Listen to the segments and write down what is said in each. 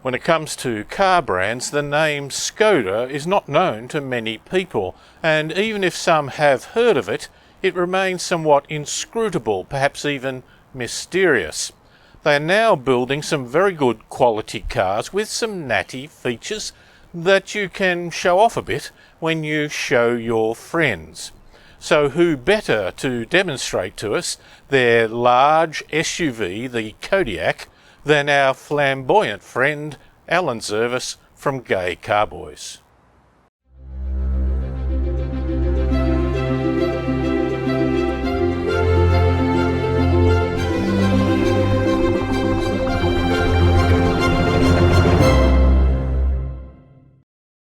When it comes to car brands, the name Skoda is not known to many people, and even if some have heard of it, it remains somewhat inscrutable, perhaps even mysterious. They are now building some very good quality cars with some natty features that you can show off a bit when you show your friends. So who better to demonstrate to us their large SUV, the Kodiaq, than our flamboyant friend Alan Zurvas from Gay Carboys.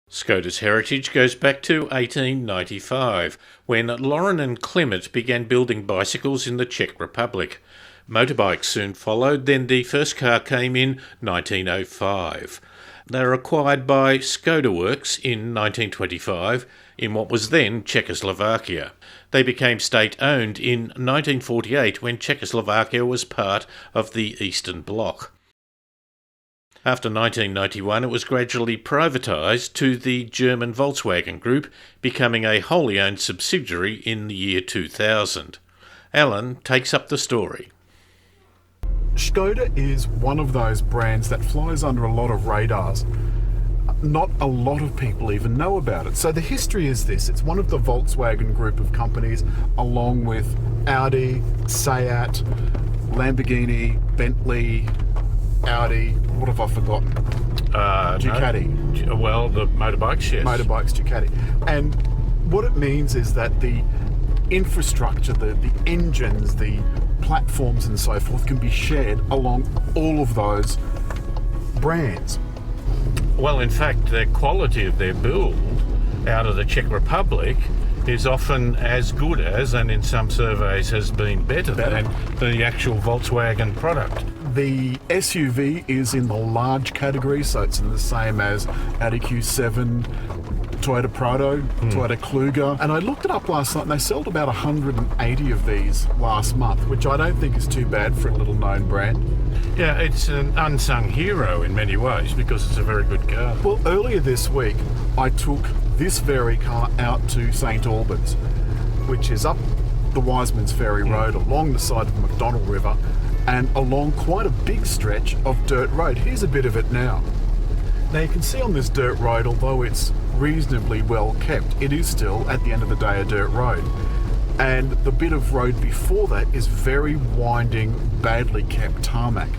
Skoda's heritage goes back to 1895, when Lauren and Clement began building bicycles in the Czech Republic. Motorbikes soon followed, then the first car came in 1905. They were acquired by Skoda Works in 1925 in what was then Czechoslovakia. They became state-owned in 1948 when Czechoslovakia was part of the Eastern Bloc. After 1991, it was gradually privatised to the German Volkswagen Group, becoming a wholly owned subsidiary in the year 2000. Alan takes up the story. Skoda is one of those brands that flies under a lot of radars. Not a lot of people even know about it. So the history is this: it's one of the Volkswagen group of companies, along with Audi, Seat, Lamborghini, Bentley, Audi. What have I forgotten? Ducati. No. Well, the motorbikes, yes. Motorbikes, Ducati. And what it means is that the infrastructure, the engines, the platforms and so forth can be shared along all of those brands. Well, in fact, the quality of their build out of the Czech Republic is often as good as, and in some surveys has been better than, the actual Volkswagen product. The SUV is in the large category, so it's in the same as Audi Q7, Toyota Prado, Toyota Kluger. And I looked it up last night and they sold about 180 of these last month, which I don't think is too bad for a little known brand. Yeah, it's an unsung hero in many ways because it's a very good car. Well, earlier this week I took this very car out to St Albans, which is up the Wiseman's Ferry Road along the side of the McDonnell River and along quite a big stretch of dirt road. Here's a bit of it now. Now you can see on this dirt road, although it's reasonably well kept, it is still, at the end of the day, a dirt road. And the bit of road before that is very winding, badly kept tarmac.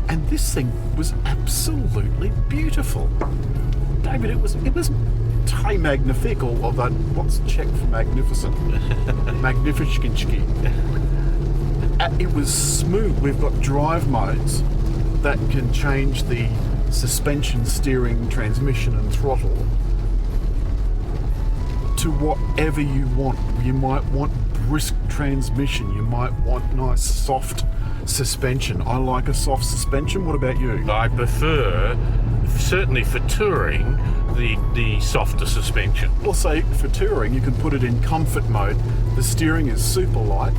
And this thing was absolutely beautiful. David, it was très magnifique, or that, what's Czech for magnificent? Magnificentski. It was smooth. We've got drive modes that can change the suspension, steering, transmission and throttle to whatever you want. You might want brisk transmission, you might want nice soft suspension. I like a soft suspension. What about you? I prefer, certainly for touring, the softer suspension. Well, say for touring you can put it in comfort mode. The steering is super light,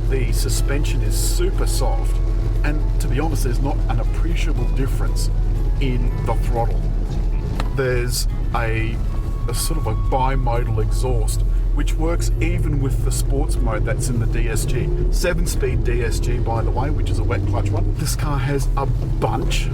the suspension is super soft, and to be honest there's not an appreciable difference in the throttle. There's a sort of a bimodal exhaust which works even with the sports mode that's in the DSG. 7-speed DSG, by the way, which is a wet clutch one. This car has a bunch,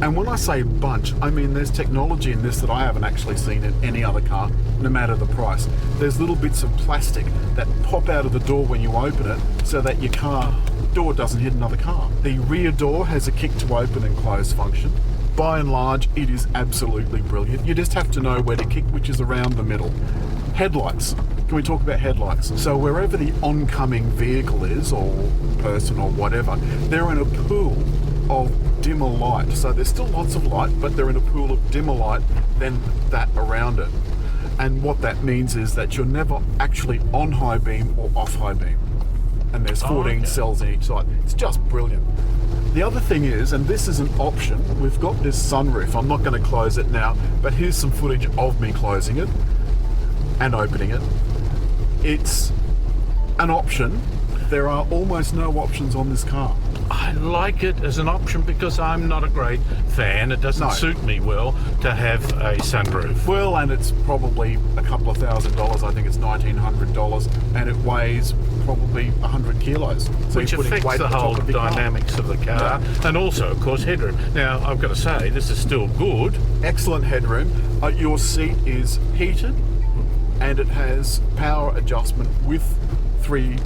and when I say bunch, I mean there's technology in this that I haven't actually seen in any other car, no matter the price. There's little bits of plastic that pop out of the door when you open it so that your car door doesn't hit another car. The rear door has a kick to open and close function. By and large, it is absolutely brilliant. You just have to know where to kick, which is around the middle. Headlights. Can we talk about headlights? So wherever the oncoming vehicle is, or person or whatever, they're in a pool of dimmer light. So there's still lots of light, but they're in a pool of dimmer light than that around it. And what that means is that you're never actually on high beam or off high beam. And there's 14 cells in each side. It's just brilliant. The other thing is, and this is an option, we've got this sunroof. I'm not going to close it now, but here's some footage of me closing it and opening it. It's an option. There are almost no options on this car. I like it as an option because I'm not a great fan. It doesn't No. suit me well to have a sunroof. Well, and it's probably a couple of $1,000. I think it's $1,900, and it weighs probably 100 kilos. So Which you're putting affects weight the at whole top of your car. dynamics of the car, and also, of course, headroom. Now, I've got to say, this is still good. Excellent headroom. Your seat is heated, and it has power adjustment with 3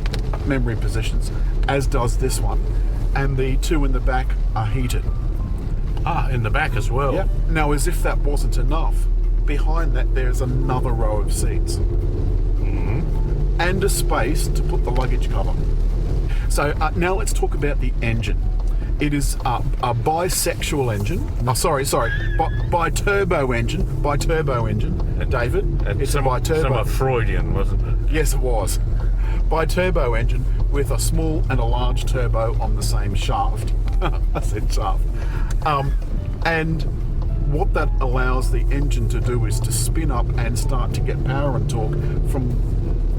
memory positions, as does this one, and the 2 in the back are heated. In the back as well. Yep. Now, as if that wasn't enough, behind that there's another row of seats. And a space to put the luggage cover. So now let's talk about the engine. It is a bisexual engine. Bi-turbo engine. Bi-turbo engine. David, it's a bi-turbo. Somewhat Freudian, wasn't it? Yes, it was. Bi-turbo engine with a small and a large turbo on the same shaft. I said shaft. And what that allows the engine to do is to spin up and start to get power and torque from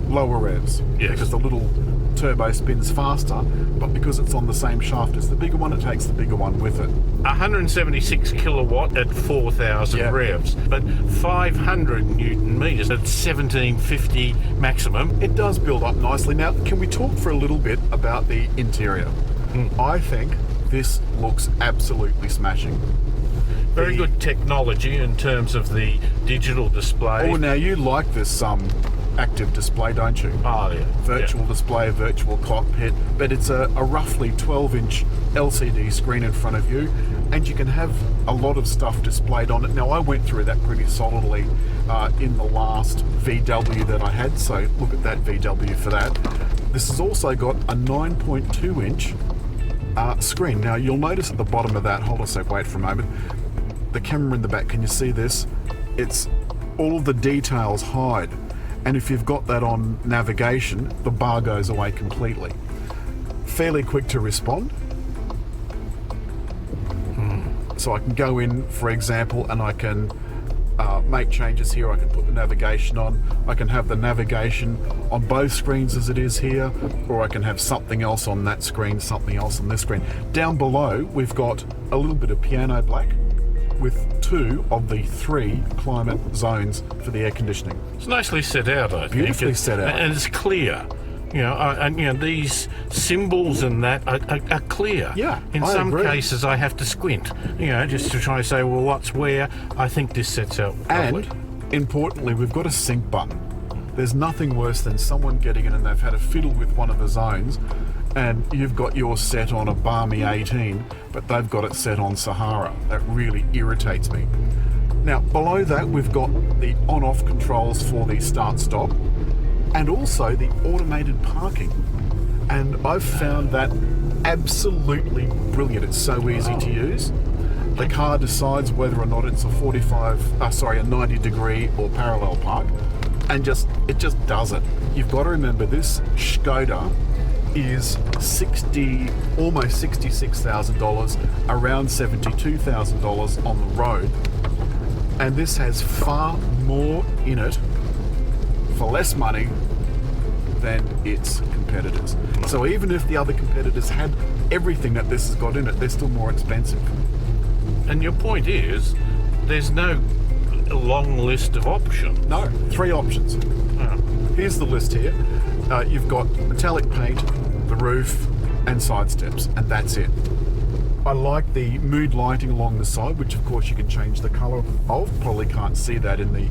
lower revs. Yes. Because the little turbo spins faster, but because it's on the same shaft as the bigger one, it takes the bigger one with it. 176 kilowatt at 4,000 Yeah. revs, but 500 newton meters at 1750 maximum. It does build up nicely. Now, can we talk for a little bit about the interior? I think this looks absolutely smashing. Very good technology in terms of the digital display. Oh, now you like this active display, don't you? Oh, yeah. Virtual display, virtual cockpit, but it's a roughly 12-inch LCD screen in front of you, and you can have a lot of stuff displayed on it. Now, I went through that pretty solidly in the last VW that I had, so look at that VW for that. This has also got a 9.2-inch screen. Now, you'll notice at the bottom of that, hold on a sec, wait for a moment, the camera in the back, can you see this? It's all of the details hide. And if you've got that on navigation, the bar goes away completely. Fairly quick to respond. So I can go in, for example, and I can make changes here. I can put the navigation on. I can have the navigation on both screens as it is here, or I can have something else on that screen, something else on this screen. Down below, we've got a little bit of piano black with 2 of the 3 climate zones for the air conditioning. It's nicely set out, I think. Beautifully set out. And it's clear. You know, and you know, these symbols and that are clear. Yeah, In I some agree. cases, I have to squint, you know, just to try to say, well, what's where. I think this sets out lovely. And importantly, we've got a sync button. There's nothing worse than someone getting in and they've had a fiddle with one of the zones, and you've got yours set on a balmy 18, but they've got it set on Sahara. That really irritates me. Now, below that, we've got the on-off controls for the start-stop, and also the automated parking. And I've found that absolutely brilliant. It's so easy to use. The car decides whether or not it's a 90 degree or parallel park, and it just does it. You've got to remember, this Skoda is almost $66,000, around $72,000 on the road, and this has far more in it for less money than its competitors. So even if the other competitors had everything that this has got in it, they're still more expensive. And your point is, there's no long list of options. No, 3 options. Oh. Here's the list here. You've got metallic paint, the roof, and side steps, and that's it. I like the mood lighting along the side, which of course you can change the colour of. Probably can't see that in the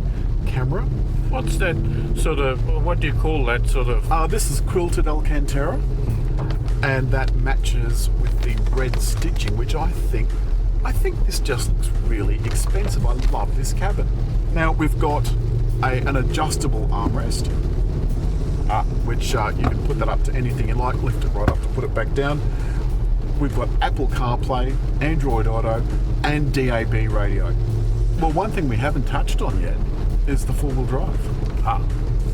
camera. What's that sort of, what do you call that sort of? This is quilted Alcantara, and that matches with the red stitching, which I think this just looks really expensive. I love this cabin. Now we've got an adjustable armrest, which you can put that up to anything you like, lift it right up to put it back down. We've got Apple CarPlay, Android Auto, and DAB radio. Well, one thing we haven't touched on yet is the four-wheel drive.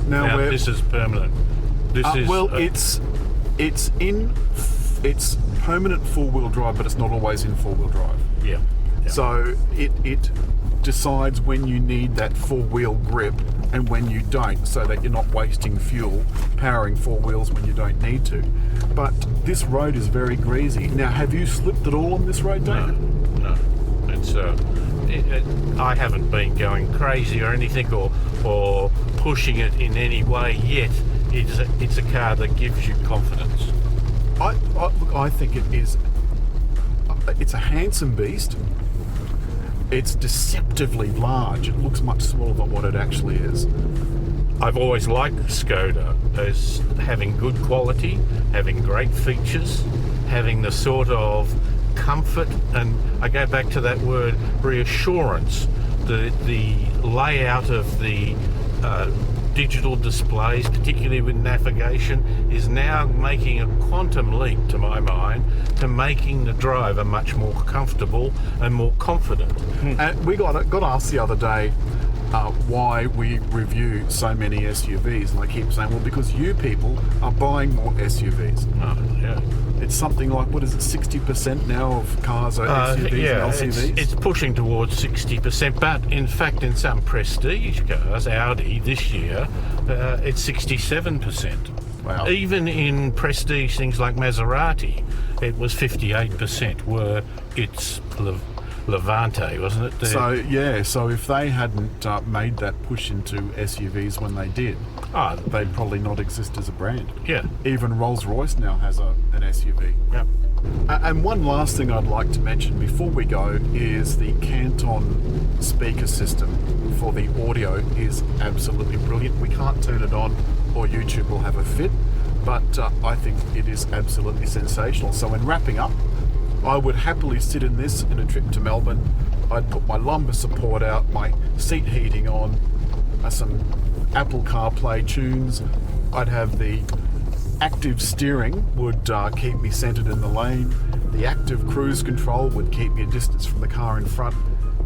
Now this is permanent. This is it's permanent four-wheel drive, but it's not always in four-wheel drive. Yeah. So it decides when you need that four-wheel grip and when you don't, so that you're not wasting fuel powering four wheels when you don't need to. But this road is very greasy. Now, have you slipped at all on this road, David? No. It's I haven't been going crazy or anything, or pushing it in any way yet. It's a car that gives you confidence. I think it is. It's a handsome beast. It's deceptively large. It looks much smaller than what it actually is. I've always liked Skoda as having good quality, having great features, having the sort of comfort, and I go back to that word reassurance. The layout of the digital displays, particularly with navigation, is now making a quantum leap, to my mind, to making the driver much more comfortable and more confident. And we got asked the other day why we review so many SUVs, and I keep saying, well, because you people are buying more SUVs. Oh, yeah. It's something like, what is it, 60% now of cars are SUVs and LCVs? It's pushing towards 60%, but in fact in some prestige cars, Audi this year, it's 67%. Wow. Even in prestige things like Maserati, it was 58%, were its Levante, wasn't it? So if they hadn't made that push into SUVs when they did, they'd probably not exist as a brand. Yeah. Even Rolls-Royce now has an SUV. Yeah. And one last thing I'd like to mention before we go is the Canton speaker system for the audio is absolutely brilliant. We can't turn it on or YouTube will have a fit, but I think it is absolutely sensational. So in wrapping up, I would happily sit in this in a trip to Melbourne. I'd put my lumbar support out, my seat heating on, some Apple CarPlay tunes. I'd have the active steering would keep me centered in the lane. The active cruise control would keep me a distance from the car in front.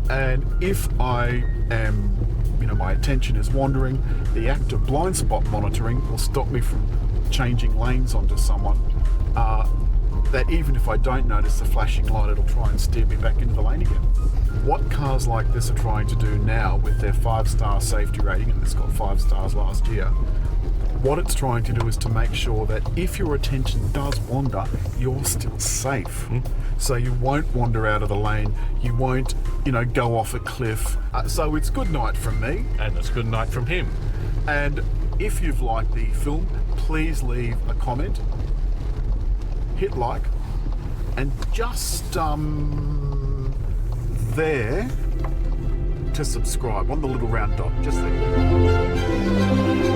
And if I am, my attention is wandering, the active blind spot monitoring will stop me from changing lanes onto someone. That even if I don't notice the flashing light, it'll try and steer me back into the lane again. What cars like this are trying to do now with their 5-star safety rating, and it's got 5 stars last year, what it's trying to do is to make sure that if your attention does wander, you're still safe. So you won't wander out of the lane, you won't, go off a cliff. So it's good night from me. And it's good night from him. And if you've liked the film, please leave a comment, hit like, and just there to subscribe on the little round dot, just there.